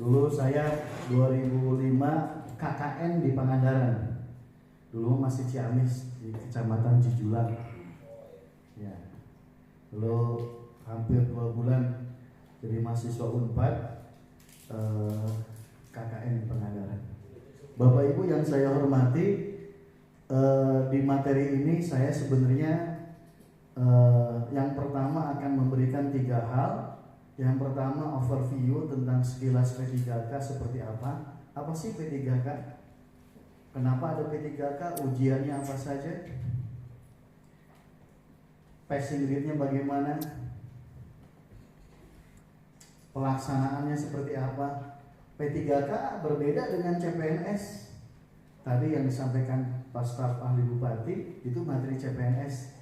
Dulu saya 2005 KKN di Pangandaran. Dulu masih Ciamis di Kecamatan Cijulang. Ya. Dulu hampir 2 bulan jadi mahasiswa Unpad KKN di Pangandaran. Bapak Ibu yang saya hormati, di materi ini saya sebenarnya yang pertama akan memberikan 3 hal. Yang pertama overview tentang sekilas P3K seperti apa. Apa sih P3K? Kenapa ada P3K? Ujiannya apa saja? Passing grade-nya bagaimana? Pelaksanaannya seperti apa? P3K berbeda dengan CPNS. Tadi yang disampaikan Pak Staf Ahli Bupati itu materi CPNS.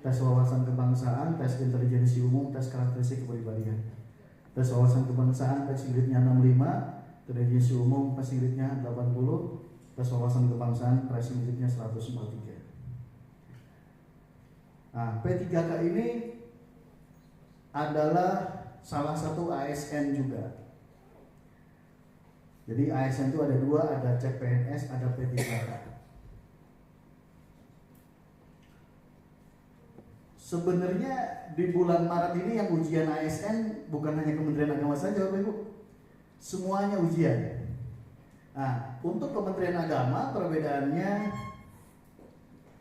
Tes wawasan kebangsaan, tes intelijensi umum, tes karakteristik kepribadian. Tes wawasan kebangsaan passing grade-nya 65, intelijensi umum passing grade-nya 80, tes wawasan kebangsaan passing grade-nya 143. Nah, P3K ini adalah salah satu ASN juga. Jadi ASN itu ada 2, ada CPNS, ada P3K. Sebenarnya di bulan Maret ini yang ujian ASN bukan hanya Kementerian Agama saja Bapak Ibu, semuanya ujian. Nah, untuk Kementerian Agama perbedaannya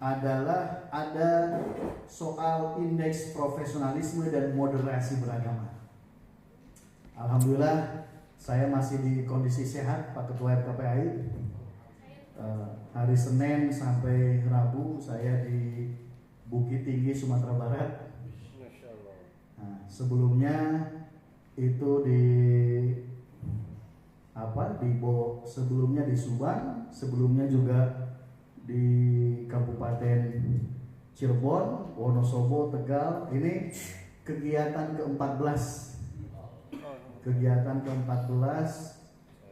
adalah ada soal indeks profesionalisme dan moderasi beragama. Alhamdulillah saya masih di kondisi sehat Pak Ketua FKPAI. Hari Senin sampai Rabu saya di Bukit Tinggi, Sumatera Barat. Nah, sebelumnya itu sebelumnya di Subang, sebelumnya juga di Kabupaten Cirebon, Wonosobo, Tegal. Ini kegiatan ke-14. Kegiatan ke-14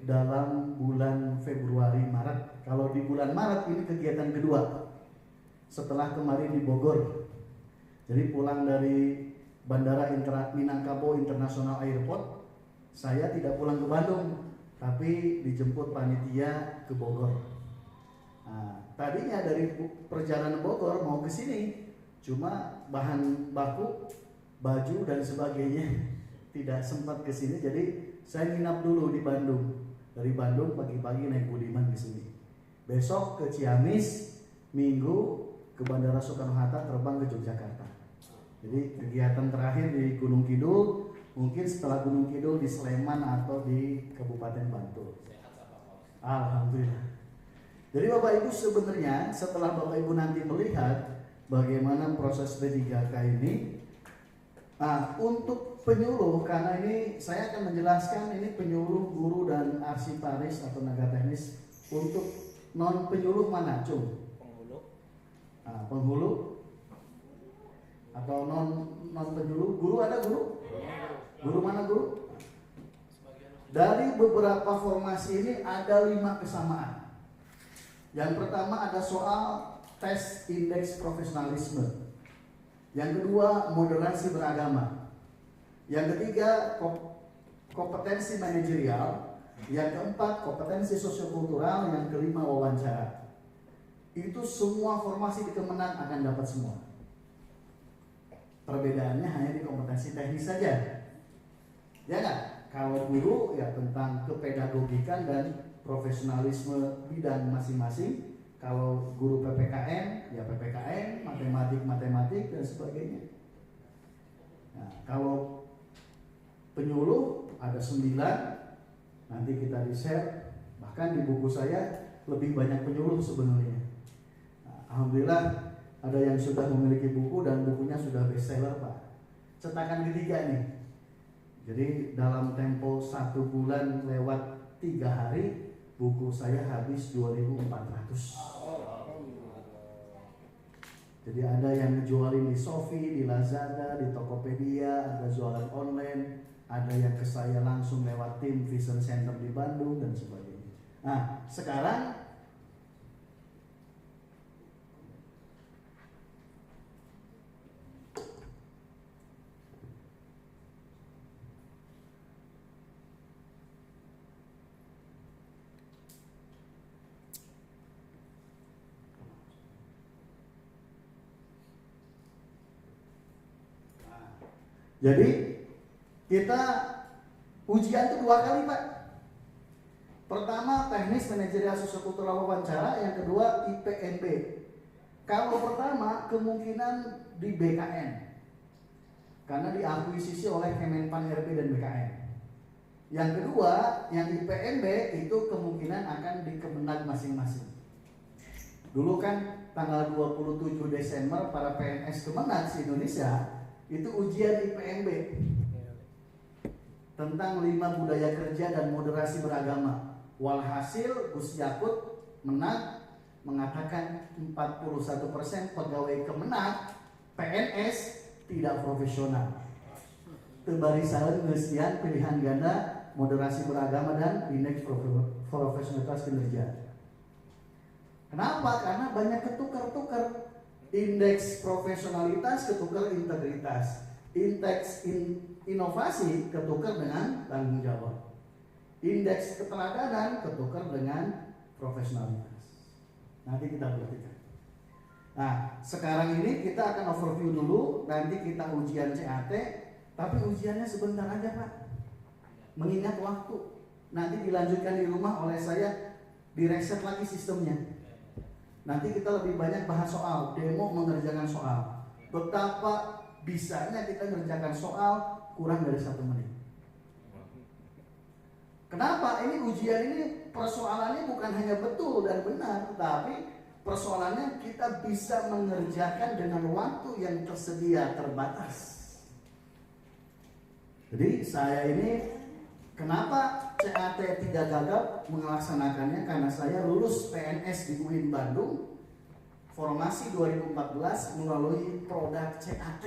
dalam bulan Februari Maret. Kalau di bulan Maret ini kegiatan kedua. Setelah kemarin di Bogor. Jadi pulang dari Bandara Minangkabau International Airport, saya tidak pulang ke Bandung, tapi dijemput panitia ke Bogor. Nah, tadinya dari perjalanan Bogor mau ke sini, cuma bahan baku, baju dan sebagainya tidak sempat ke sini, jadi saya nginap dulu di Bandung. Dari Bandung pagi-pagi naik Budiman ke sini. Besok ke Ciamis, Minggu ke Bandara Soekarno-Hatta, terbang ke Yogyakarta. Jadi kegiatan terakhir di Gunung Kidul, mungkin setelah Gunung Kidul di Sleman atau di Kabupaten Bantul. Alhamdulillah. Jadi Bapak Ibu sebenarnya setelah Bapak Ibu nanti melihat bagaimana proses P3K ini, untuk penyuluh, karena ini saya akan menjelaskan ini penyuluh, guru dan arsiparis atau tenaga teknis. Untuk non penyuluh mana, Cung? Penghulu atau non penyuluh. Guru ada guru? Guru mana guru? Dari beberapa formasi ini ada 5 kesamaan. Yang pertama ada soal tes indeks profesionalisme. Yang kedua moderasi beragama. Yang ketiga kompetensi manajerial. Yang keempat kompetensi sosiokultural. Yang kelima wawancara. Itu semua formasi di Kemenang akan dapat semua. Perbedaannya hanya di kompetensi teknis saja. Ya kan? Kalau guru ya tentang kepedagogikan dan profesionalisme bidang masing-masing. Kalau guru PPKN ya PPKN, matematik dan sebagainya. Nah, kalau penyuluh ada 9, nanti kita di-share. Bahkan di buku saya lebih banyak penyuluh sebenarnya. Alhamdulillah ada yang sudah memiliki buku dan bukunya sudah bestseller Pak. Cetakan ketiga nih. Jadi dalam tempo 1 bulan lewat 3 hari buku saya habis 2.400. Jadi ada yang ngejualin di Shopee, di Lazada, di Tokopedia, ada jualan online, ada yang ke saya langsung lewat tim Vision Center di Bandung dan sebagainya. Nah sekarang Jadi kita ujian itu 2 kali Pak. Pertama teknis manajerial sosiokultural wawancara, yang kedua IPNB. Kalau pertama kemungkinan di BKN, karena diakuisisi oleh Kemenpan RB dan BKN. Yang kedua, yang IPNB itu kemungkinan akan di Kemenag masing-masing. Dulu kan tanggal 27 Desember para PNS Kemenag se-Indonesia itu ujian IPNB tentang 5 budaya kerja dan moderasi beragama. Walhasil Gus Yakut Menag mengatakan 41% pegawai Kemenag PNS tidak profesional. Tebarisaun ngeusian pilihan ganda moderasi beragama dan indeks profesionalitas kinerja. Kenapa? Karena banyak ketukar-tukar. Indeks profesionalitas ketukar integritas. Indeks inovasi ketukar dengan tanggung jawab. Indeks keteladanan ketukar dengan profesionalitas. Nanti kita buktikan. Nah, sekarang ini kita akan overview dulu, nanti kita ujian CAT, tapi ujiannya sebentar aja Pak. Mengingat waktu. Nanti dilanjutkan di rumah oleh saya, direset lagi sistemnya. Nanti kita lebih banyak bahas soal, demo mengerjakan soal. Betapa bisanya kita mengerjakan soal kurang dari 1 menit. Kenapa? Ini ujian ini persoalannya bukan hanya betul dan benar, tapi persoalannya kita bisa mengerjakan dengan waktu yang tersedia terbatas. Jadi saya ini kenapa CAT tidak gagal melaksanakannya? Karena saya lulus PNS di UIN Bandung, formasi 2014 melalui produk CAT.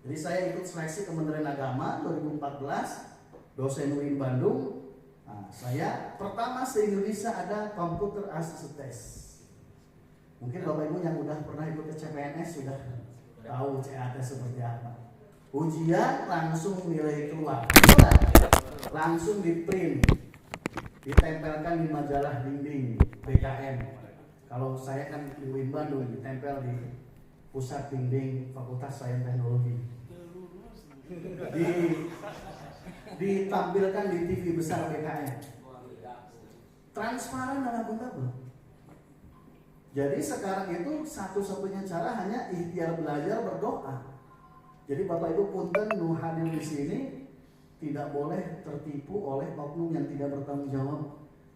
Jadi saya ikut seleksi Kementerian Agama 2014. Dosen UIN Bandung. Nah, saya pertama se-Indonesia ada computer assisted test. Mungkin Bapak Ibu yang udah pernah ikut ke CPNS sudah tahu CAT seperti apa. Ujian langsung nilai keluar, langsung di print, ditempelkan di majalah dinding BKM. Kalau saya kan di UIN Bandung, ditempel di pusat dinding Fakultas Sains Teknologi. Ditampilkan di TV besar BKN, transparan dan akuntabel. Jadi sekarang itu satu-satunya cara hanya ikhtiar belajar berdoa. Jadi Bapak Ibu punten nu hadir di sini tidak boleh tertipu oleh oknum yang tidak bertanggung jawab,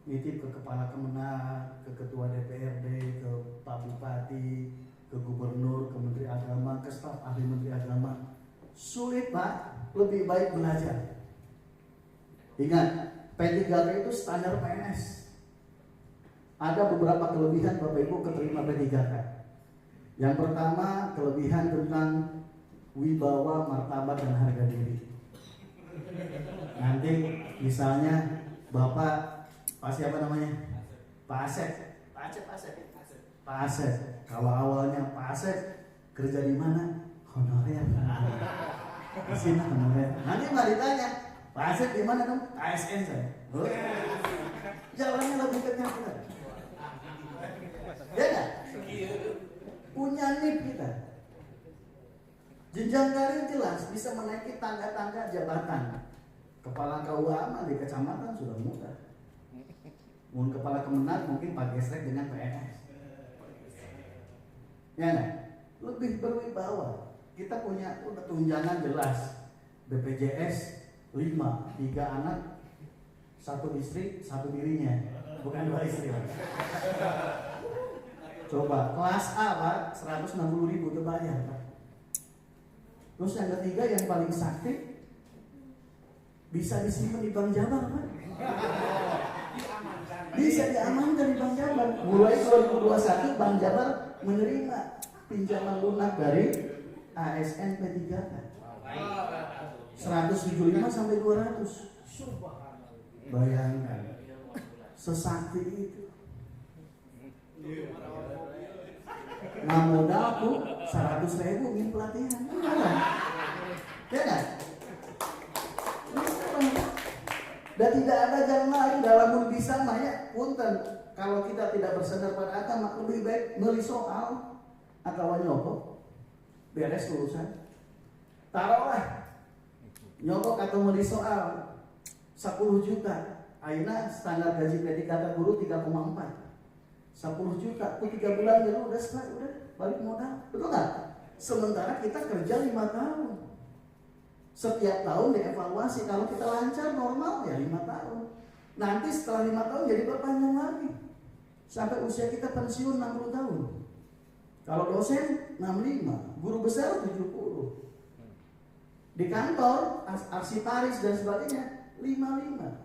nitip ke kepala Kemenag, ke ketua DPRD, ke Pak Bupati, ke gubernur, ke Menteri Agama, ke staf ahli Menteri Agama. Sulit Pak, lebih baik belajar. Ingat, P3K itu standar PNS. Ada beberapa kelebihan Bapak Ibu keterima P3K. Yang pertama, kelebihan tentang wibawa, martabat, dan harga diri. Nanti misalnya Bapak, Pak siapa namanya? Pak Asep. Pak Asep. Kalau awalnya Pak Asep kerja di mana? Honorer. Di sini honorer. Nanti nggak ditanya, Pak Asep di mana dong? ASN saya. Jalannya lebih kenyang. Ya nggak? Punya NIP kita. Jenjang karir jelas bisa menaiki tangga-tangga jabatan. Kepala KUA di kecamatan sudah mudah. Mungkin kepala Kemenag mungkin Pak Gesrek dengan PNS. Ya nggak? Lebih berwibawa. Kita punya tunjangan jelas. BPJS 5, 3 anak, 1 istri, 1 dirinya, bukan 2 istri. Coba kelas A Pak, 160.000 terbayar Pak. Terus yang ketiga yang paling sakti, bisa disimpan di Bank Jabar Pak. Bisa diamankan di Bank Jabar. Mulai 2021 Bank Jabar menerima pinjaman lunak dari ASN P3K. 175 sampai 200. Bayangkan sesakti itu. Nah modal tuh 100.000 ingin pelatihan. Ya kan? Dan tidak ada jalan lain dalam bisa maya punten. Kalau kita tidak bersandar pada agama, lebih baik beli soal atau nyokok beres urusan. taruhlah nyogok atau mau soal 10 juta. Ayeuna standar gaji PDK guru 3,4. 10 juta tuh 3 bulan ya udah selesai, udah balik modal. Betul nggak? Sementara kita kerja 5 tahun. Setiap tahun dievaluasi, kalau kita lancar normal ya 5 tahun. Nanti setelah 5 tahun jadi berpanjang lagi. Sampai usia kita pensiun 60 tahun. Kalau dosen 65, guru besar 70. Di kantor, arsitaris dan sebagainya 55.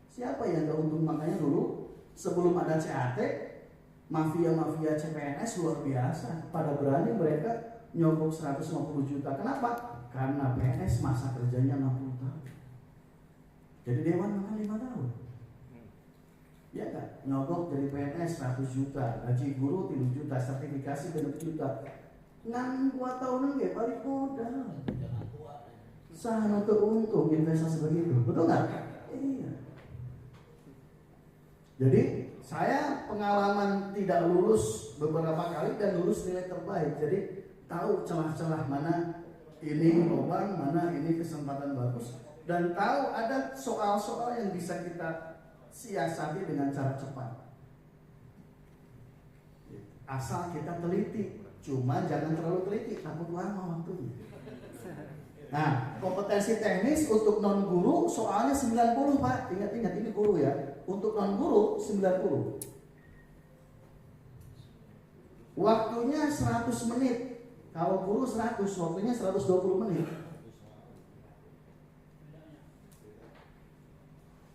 Siapa yang gak untung? Makanya dulu sebelum ada CAT, mafia-mafia CPNS luar biasa. Pada berani mereka nyogok 150 juta. Kenapa? Karena PNS masa kerjanya 60 tahun. Jadi dewan makan 5 tahun. Ya kan? Nyogok jadi PNS 100 juta, gaji guru 3 juta, sertifikasi 6 juta. Ngan 2 tahunan gak balik modal. Sah untuk untung investasi begitu. Betul nggak? Iya. Jadi saya pengalaman tidak lulus beberapa kali dan lulus nilai terbaik. Jadi tahu celah-celah mana ini lubang, mana ini kesempatan bagus, dan tahu ada soal-soal yang bisa kita siasati dengan cara cepat. Asal kita teliti, cuma jangan terlalu teliti, takut lama waktunya. Nah, kompetensi teknis untuk non guru soalnya 90 Pak. Ingat-ingat ini guru ya. Untuk non guru 90. Waktunya 100 menit. Kalau guru 100, waktunya 120 menit.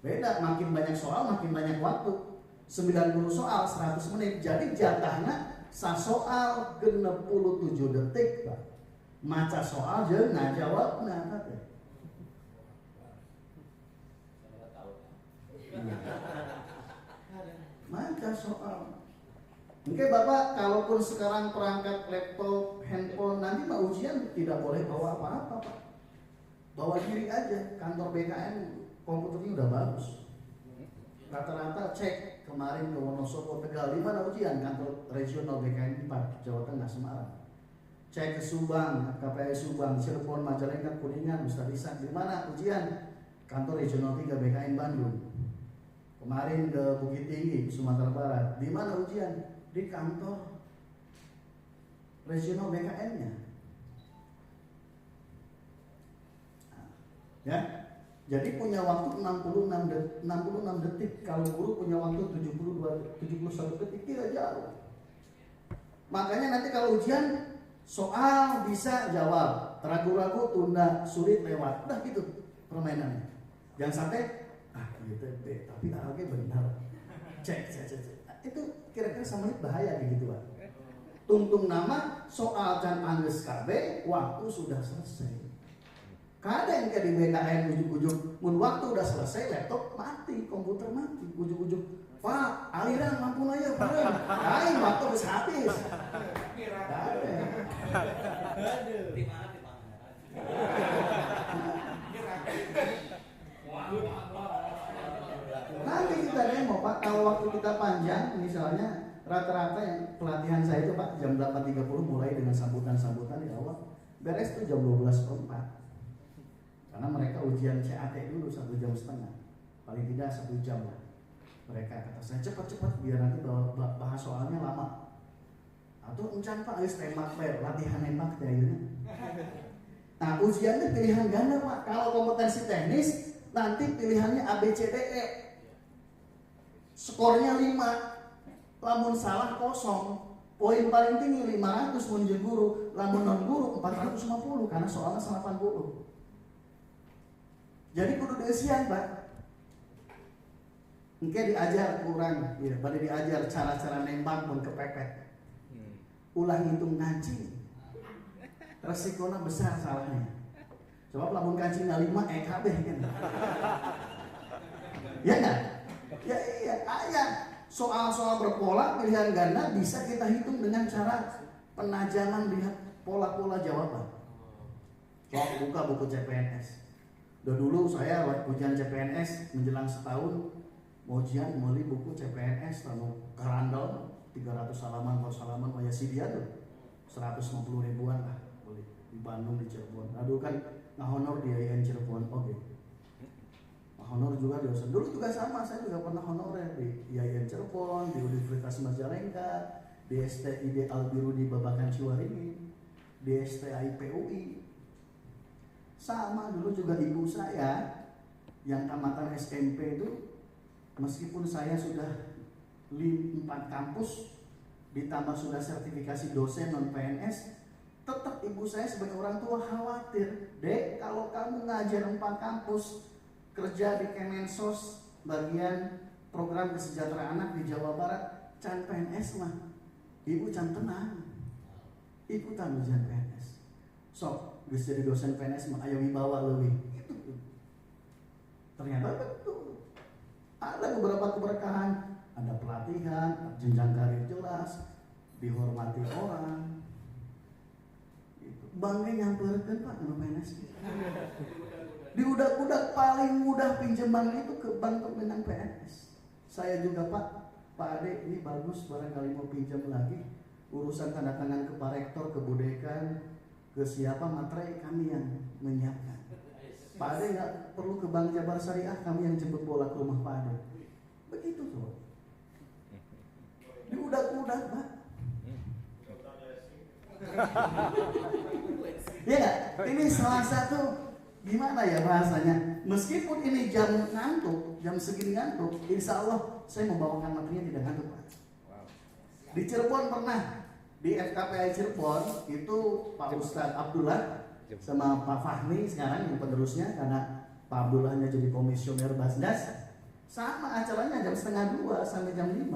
Beda, makin banyak soal makin banyak waktu. 90 soal 100 menit. Jadi jatahnya soal 67 detik Pak. Maca soal je ngajawab katanya. Maca soal. Oke Bapak, kalaupun sekarang perangkat laptop, handphone, nanti mau ujian tidak boleh bawa apa-apa Pak. Bawa diri aja. Kantor BKN komputernya udah bagus. Rata-rata cek kemarin ke Wonosobo, Tegal, di mana ujian? Kantor regional BKN 4 Jawa Tengah, Semarang. Cek ke Subang, KPI Subang, Cirebon, Majalengka, Kuningan, Ustadz Ishak, di mana ujian? Kantor regional 3 BKN Bandung. Kemarin ke Bukit Tinggi, Sumatera Barat, di mana ujian? Di kantor regional BKN-nya. Ya, jadi punya waktu 66 detik. Kalau guru punya waktu 71 detik, tidak jauh. Makanya nanti kalau ujian soal bisa jawab, ragu-ragu tunda, sulit lewat, udah gitu permainannya. Jangan sampai gitu B, tapi oke benar. Cek. Itu kira-kira sama bahaya gitu Pak. Tungtung nama soal can angges KB, waktu sudah selesai. Kadang kayak di BKN ujuk-ujuk, mun waktu udah selesai, laptop mati, komputer mati, ujuk-ujuk. Pak, aliran lampu aja, Pak. Lain waktu habis. Nanti kita demo Pak, kalau waktu kita panjang, misalnya rata-rata yang pelatihan saya itu Pak jam 8.30 mulai dengan sambutan-sambutan di awal, beres tuh jam 12:04. Karena mereka ujian CAT dulu 1,5 jam, paling tidak 1 jam lah. Mereka kata saya cepat-cepat biar nanti bahas soalnya lama. Atau encan Pak, harus tembak latihan nembak kayaknya. Nah ujiannya pilihan ganda Pak. Kalau kompetensi teknis nanti pilihannya ABCDE. Skornya 5. Lamun salah kosong. Poin paling tinggi 500 menjadi guru. Lamun non guru 450 karena soalnya 180. Jadi kudu diisian Pak. Mungkin diajar kurang, ya, pada diajar cara-cara nembak pun kepepet. Ulah ngitung kancing. Resikonya besar salahnya. Coba lamun kancingnya 5 kabeh kan. Ya enggak? Ya iya, soal-soal berpola pilihan ganda bisa kita hitung dengan cara penajaman lihat pola-pola jawaban. Coba buka buku CPNS. Dulu saya ujian CPNS menjelang setahun ujian beli buku CPNS lalu kerandal 300 halaman per halaman kayak si dia tuh 150 ribuan lah beli. di Bandung, di Cirebon. Aduh kan honor di IAIN Cirebon, oke. Honor juga dosen. Dulu juga sama, saya juga pernah honorer di IAIN Cirebon, di Universitas Majalengka, di STID Albiru di Babakan Ciwaringin, di STIP UI. Sama dulu juga ibu saya yang tamatan SMP itu, meskipun saya sudah 4 kampus ditambah sudah sertifikasi dosen non PNS, tetap ibu saya sebagai orang tua khawatir, Dek, kalau kamu ngajar 4 kampus, kerja di Kemensos bagian program kesejahteraan anak di Jawa Barat, can PNS mah ibu can tenang, ikutan ujian PNS, sok geus jadi dosen PNS mah aya wibawa leuwih gitu. Ternyata betul, ada beberapa keberkahan, ada pelatihan, jenjang karir jelas, dihormati orang gitu. Bangga nyamperkeun Pak nu PNS di udak-udak paling mudah pinjaman itu ke bank pemenang PNS. Saya juga Pak Ade ini bagus, barangkali mau pinjam lagi, urusan tanda tangan ke Pak Rektor, ke Budekan, ke siapa materai kami yang menyiapkan. Pak Ade nggak perlu ke Bank Jabar Syariah, kami yang jemput bola ke rumah Pak Ade. Begitu tuh. Di udak-udak Pak. Ya, ini salah satu gimana ya bahasanya, meskipun ini jam ngantuk, jam segini ngantuk, insya Allah saya membawakan materinya tidak ngantuk Pak. Di Cirebon pernah, di FKPI Cirebon itu Pak Ustadz Abdullah sama Pak Fahmi sekarang yang penerusnya, karena Pak Abdullahnya jadi komisioner Basdas, sama acaranya jam 1:30 sampai jam 5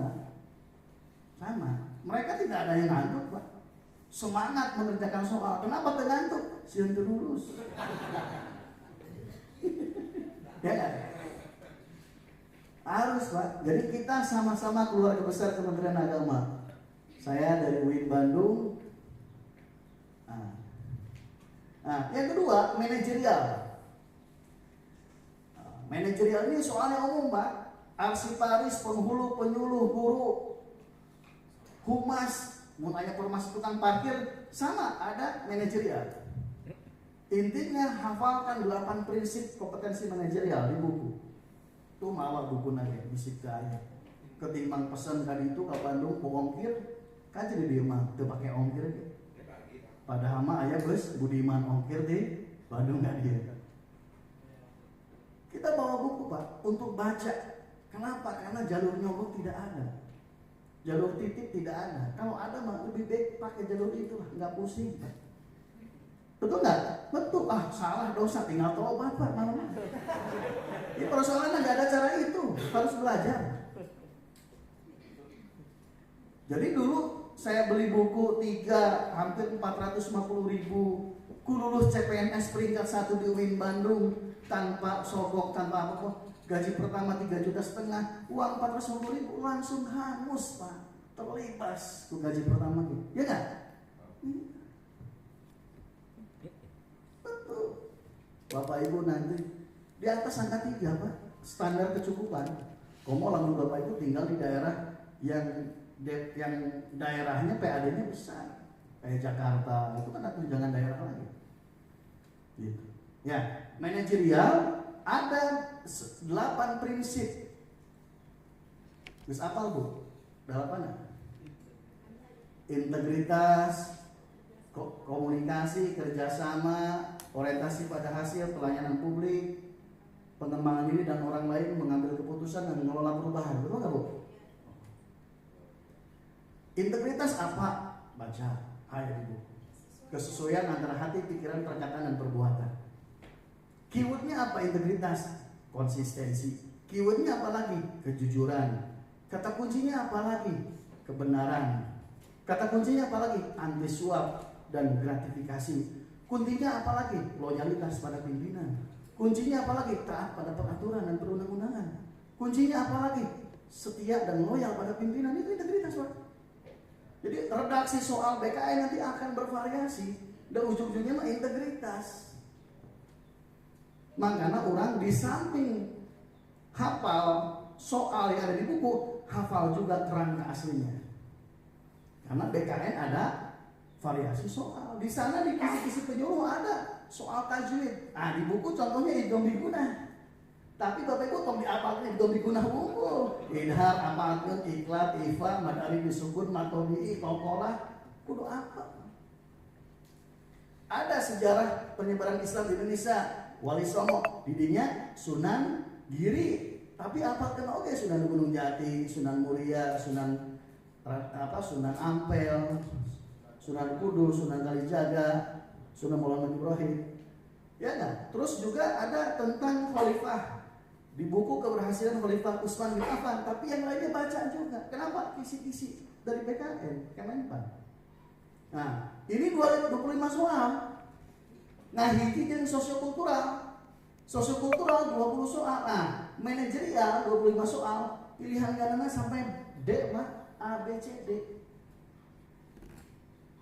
sama, mereka tidak ada yang ngantuk Pak, semangat mengerjakan soal. Kenapa ngantuk? Sian terurus. Ya, harus Pak. Jadi kita sama-sama keluarga besar Kementerian Agama. Saya dari UIN Bandung. Yang kedua manajerial. Manajerial ini soalnya umum Pak. Arsiparis, penghulu, penyuluh, guru, humas, mau tanya permas tukang parkir, sama ada manajerial. Intinya hafalkan 8 prinsip kompetensi manajerial di buku. Itu malah buku nanya bisik kaya. Ketimbang pesan tadi itu ke Bandung ke ongkir, kan jadi dia mah teu pake ongkir ge. Padahal mah aya bus Budiman ongkir di Bandung enggak dia. Kita bawa buku Pak untuk baca. Kenapa? Karena jalur nyogok tidak ada. Jalur titip tidak ada. Kalau ada mah lebih baik pakai jalur itu lah, enggak pusing Pak. Betul nggak? Betul. Salah dosa, tinggal tobat Pak malam. Ini persoalannya nggak ada cara itu, harus belajar. Jadi dulu saya beli buku 3 hampir 450.000, ku lulus CPNS peringkat 1 di UIN Bandung tanpa sogok, tanpa apa, gaji pertama 3,5 juta, uang 450.000 langsung hangus Pak, terlibas ku gaji pertama gitu, ya nggak? Bapak Ibu nanti di atas angka 3 Pak, standar kecukupan. Komo lamun Bapak Ibu tinggal di daerah yang daerahnya PAD-nya besar, kayak Jakarta, itu kan ada tunjangan daerah lagi. Gitu. Ya, manajerial ada 8 prinsip. Terus apal Bu? 8 integritas, komunikasi, kerjasama, orientasi pada hasil, pelayanan publik, pengembangan diri dan orang lain, mengambil keputusan dan mengelola perubahan. Betul nggak Bu? Integritas apa? Baca ayat di buku. Kesesuaian antara hati, pikiran, perkataan, dan perbuatan. Keywordnya apa integritas? Konsistensi. Keywordnya apa lagi? Kejujuran. Kata kuncinya apa lagi? Kebenaran. Kata kuncinya apa lagi? Anti suap dan gratifikasi. Kuncinya apa lagi? Loyalitas pada pimpinan. Kuncinya apa lagi? Taat pada peraturan dan perundang-undangan. Kuncinya apa lagi? Setia dan loyal pada pimpinan. Itu integritas Pak. Jadi redaksi soal BKN nanti akan bervariasi, dan ujung-ujungnya mah integritas. Makanya orang di samping hafal soal yang ada di buku, hafal juga kerangka aslinya. Karena BKN ada variasi soal. Di sana di kisi-kisi penyuluh ada soal tajwid. Di buku contohnya idgham bigunah. Tapi Bapak Ibu tong diapalkeun idgham bigunah unggul. Idhar apalkeun iklat, ifa, mad alif disukun, matobi, qalqalah kudu apa? Ada sejarah penyebaran Islam di Indonesia. Wali Songo didinya Sunan Giri. Tapi apalkeun oge Sunan Gunung Jati, Sunan Muria, Sunan Ampel, Sunan Kudus, Sunan Kalijaga, Sunan Muhammad Ibrahim. Ya kan? Terus juga ada tentang khalifah di buku keberhasilan Khalifah Utsman bin Affan, tapi yang lainnya baca juga. Kenapa? Kisi-kisi dari BKN, Kemenpan. Nah, ini 25 soal. Nah, hiji jeung sosiokultural. Sosiokultural 20 soal. Nah, manajerial 25 soal. Pilihan gandana sampai D, Pak. A, B, C, D.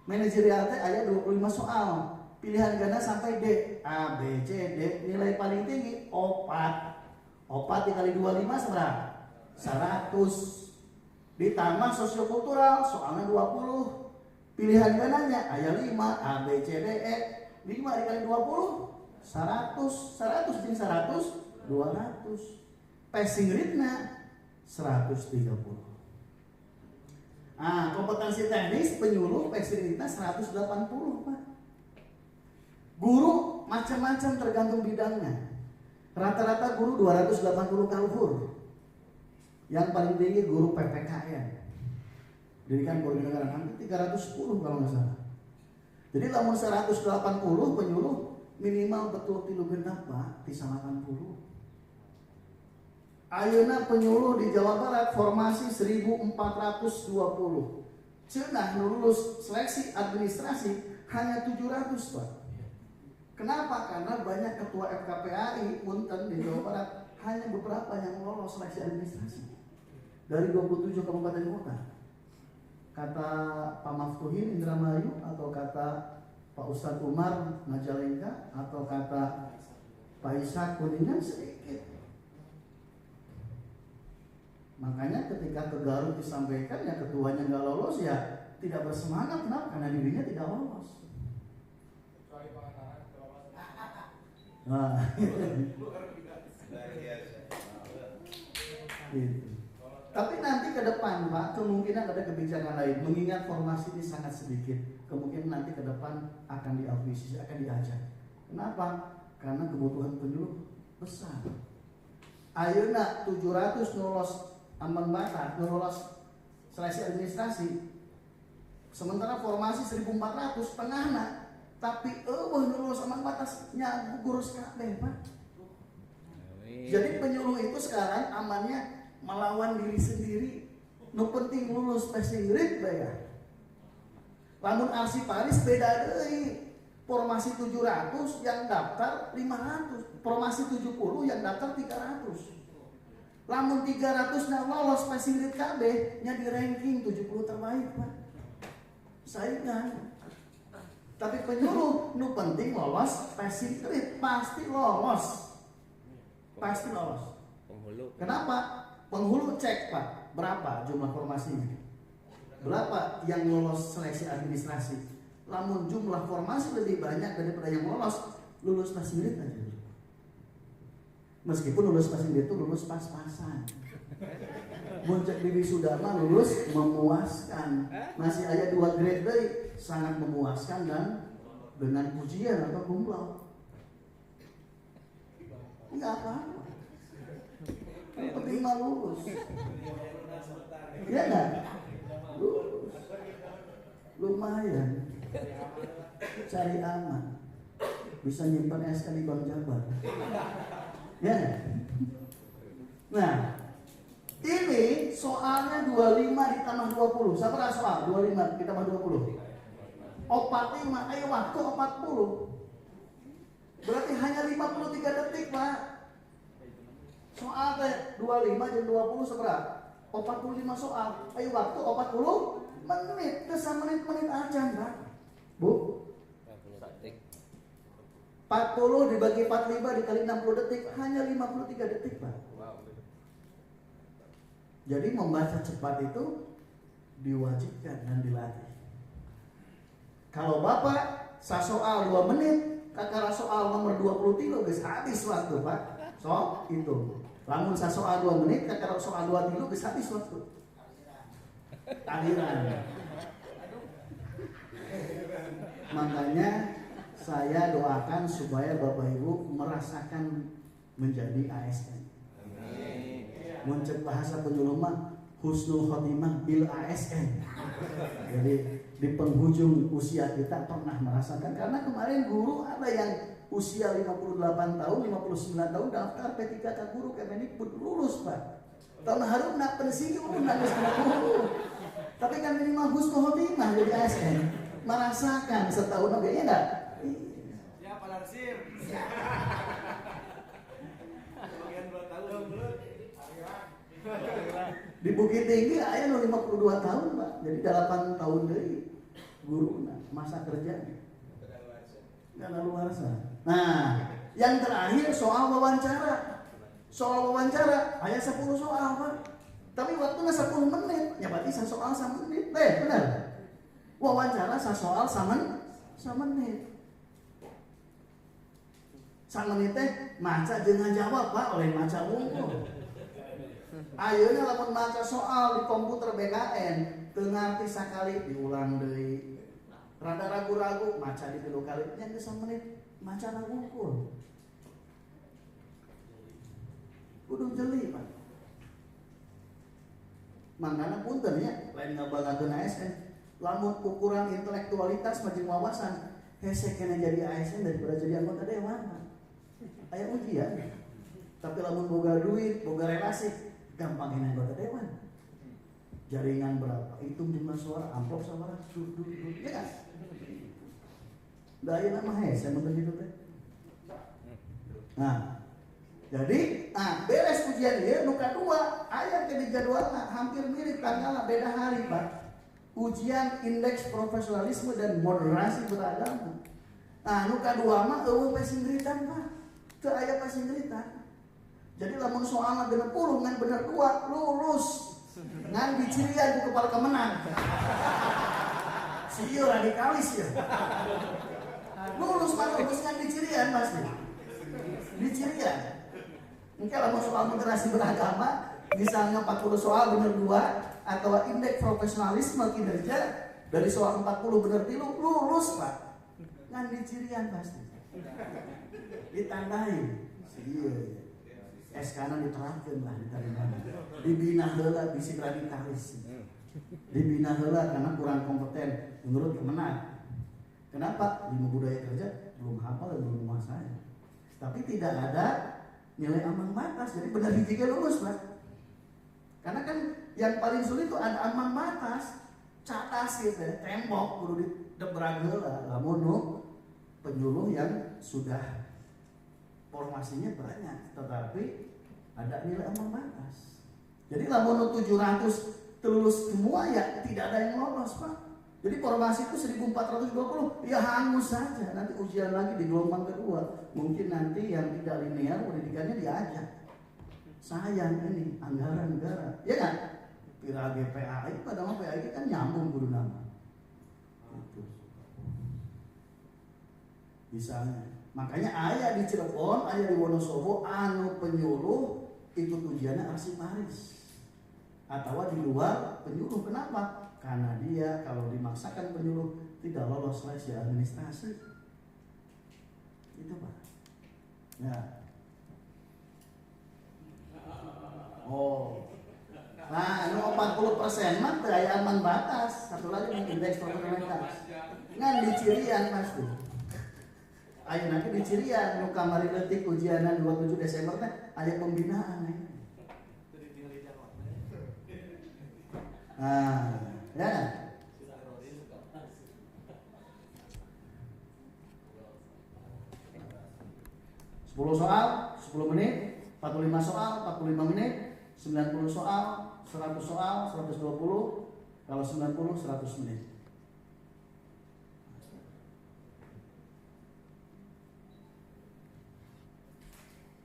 Manajerial teh aya 25 soal. Pilihan ganda sampai D. A, B, C, D. Nilai paling tinggi 4. 4 dikali 25 seberapa? 100. Ditambah sosiokultural soalnya 20. Pilihan gandanya aya 5. A, B, C, D, E. 5 dikali 20 100. 100 jeung 100 200. Passing rate-na 130. Kompetensi teknis penyuluh passing rate-na 180, Pak. Guru macam-macam tergantung bidangnya. Rata-rata guru 280 kaluhur. Yang paling tinggi guru PPKN. Pendidikan Guru Negara hampir 310 kalau nggak salah. Jadi lamun 180 penyuluh minimal betul 3 genap, Pak, bisa 80. Ayeuna penyuluh di Jawa Barat formasi 1420. Cenah lulus seleksi administrasi hanya 700, Pak. Kenapa? Karena banyak ketua FKPAI punten di Jawa Barat hanya beberapa yang lolos seleksi administrasi dari 27 kabupaten kota. Kata Pak Maftuhin Indramayu, atau kata Pak Ustadz Umar Majalengka, atau kata Pak Ishak Kuningan sedikit. Makanya ketika ke Garut disampaikan ya ketuanya nggak lolos, ya tidak bersemangat. Kenapa? Karena dirinya tidak lolos. Nah, gitu. Tapi nanti ke depan, Pak, kemungkinan ada kebijakan lain. Mengingat formasi ini sangat sedikit, kemungkinan nanti ke depan akan diakuisisi, akan diajak. Kenapa? Karena kebutuhan penyuluh besar. Ayeuna 700 lolos ambang batas, lolos seleksi administrasi. Sementara formasi 1400 tengahna, tapi lulus ambang batasnya gugus kabeh, Pak. Jadi penyuluh itu sekarang amannya melawan diri sendiri. Nu penting lulus passing grade bae. Lamun arsiparis beda deui. Formasi 700 yang daftar 500, formasi 70 yang daftar 300. Lamun 300 na lolos passing grade kabeh nya di ranking 70 terbaik, Pak. Saingan. Tapi penyuluh nu penting lolos passing grade, pasti lolos. Pasti lolos. Penghulu. Kenapa? Penghulu cek, Pak, berapa jumlah formasinya? Berapa yang lolos seleksi administrasi? Lamun jumlah formasi lebih banyak daripada yang lolos, lulus passing grade aja. Meskipun lulus passing grade itu lulus pas-pasan. Muncak di wisuda mah lulus memuaskan. Masih ada 2 grade deui, sangat memuaskan dan dengan pujian atau cum laude. Enggak apa-apa. Yang penting mah lulus. Iya enggak? Lulus. Lumayan. Cari aman. Bisa nyimpan SK di Bank Jabar. Ya. Nah, ini soalnya 25 ditambah 20. Siapa soal? 25 ditambah 20. 45, ayo waktu 40. Berarti hanya 53 detik, Pak. Soal teh 25 dan 20 seberapa? 45 soal. Ayo waktu 40 menit. Ke menit-menit aja, Pak. Bu. 40 dibagi 45 dikali 60 detik hanya 53 detik, Pak. Jadi membaca cepat itu diwajibkan dan dilatih. Kalau Bapak sasoal 2 menit, kakara soal nomor 23 geus habis waktu Pak. So, itu. Lamun sasoal 2 menit, kakara soal 23 geus habis waktu. Aliran. Makanya saya doakan supaya Bapak Ibu merasakan menjadi ASN. Muncul bahasa penyuluh mah husnul khotimah bil ASN. Jadi di penghujung usia kita pernah merasakan, karena kemarin guru ada yang usia 58 tahun, 59 tahun daftar P3K guru Kemendikbud lulus Pak. Tahun harum nak pensiun nak guru. Tapi kan minimal husnul khotimah jadi ASN. Merasakan setahun oke ya enggak? Ya Pak Larsir. Bagian 2 tahun belum. Di Bukit Tinggi aya 52 tahun Pak. Jadi 8 tahun dari guru masa kerjanya. Kadaluarsa. Nah, yang terakhir soal wawancara. Soal wawancara aya 10 soal Pak. Tapi waktunya 10 menit, ya berarti soal 1 menit. Benar. Wawancara soal 1 menit. 1 menit teh maca jeung ngajawab Pak, oleh maca unggul. Ayeuna lamun maca soal di komputer BKN teu ngarti sakali diulang deui. Rada ragu-ragu maca di 3 kali nya geus 1 menit maca na unggul. Kudu jeli Pak. Mangkana punten ya, lain ngabalakeun ASN. Lamun ukuran intelektualitas jeung wawasan hese kena jadi ASN daripada jadi anggota dewan. Aya ujian. Tapi lamun boga duit, boga relasi, gampang ini anggota dewan. Jaringan berapa, hitung jumlah suara, amplop sama ya kan? Da ayeuna mah hese mun kitu teh. Nah, jadi beres ujian ieu nu kadua aya ke di jadwalna hampir mirip tanggalna beda hari Pak. Ujian indeks profesionalisme dan moderasi beragama. Nah, nu kadua mah eueuh pasinggritan Pak. Teu aya pasinggritan. Jadi lamun soalna 60 ngan bener 2 lulus. Ngan dicirian ku kepala kemenang. Si ieu radikalis ya. Lulus mah lulus ngan dicirian pasti. Dicirian. Engke lamun soal moderasi beragama misalnya 40 soal bener 2 atau indeks profesionalisme kinerja dari soal 40 bener 3 lulus Pak. Ngan dicirian pasti. Ditandai. Si ieu SK-na diterapkeun lah diterima. Dibina heula bisi radikalis. Dibina heula karena kurang kompeten menurut Kemenang. Kenapa? Ilmu budaya kerja belum hafal dan belum menguasai. Tapi tidak ada nilai ambang batas. Jadi benar hiji ge lulus, Pak. Karena kan yang paling sulit itu ada ambang batas. Catas gitu, tembok kudu didebrag heula. Lamun nu penyuluh yang sudah formasinya banyak, tetapi ada nilai ambang batas. Jadi lamun 700 lulus semua ya tidak ada yang lolos Pak. Jadi formasi itu 1420 ya hangus saja. Nanti ujian lagi di gelombang kedua. Mungkin nanti yang tidak linear pendidikannya diajak. Sayang ini anggaran negara, ya kan? Pira GPAI padahal PAI kan nyambung guru nama. Itu. Misalnya. Makanya ayah di Cirebon, ayah di Wonosobo, anu penyuluh ikut ujiannya arsiparis atau di luar penyuluh. Kenapa? Karena dia kalau dimaksakan penyuluh tidak lolos seleksi administrasi. Itu Pak. Ya. Oh. Nah, 40% mah daya aman batas. Satu lagi indeks profesionalitas. Ngan dicirian pasti. Ayo nanti di Cirian, nu kamari leutik ujianan 27 Desember teh aya pembinaan. Nah, ya. 10 soal, 10 menit, 45 soal, 45 menit, 90 soal, 100 soal, 120, kalau 90 100 menit.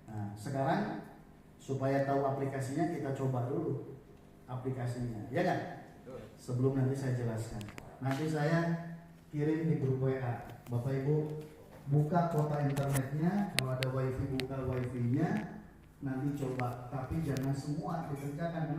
Nah, sekarang supaya tahu aplikasinya kita coba dulu aplikasinya, ya kan? Sebelum nanti saya jelaskan. Nanti saya kirim di grup WA. Bapak Ibu buka kuota internetnya, kalau ada wifi buka wifi-nya, nanti coba. Tapi jangan semua dikerjakan,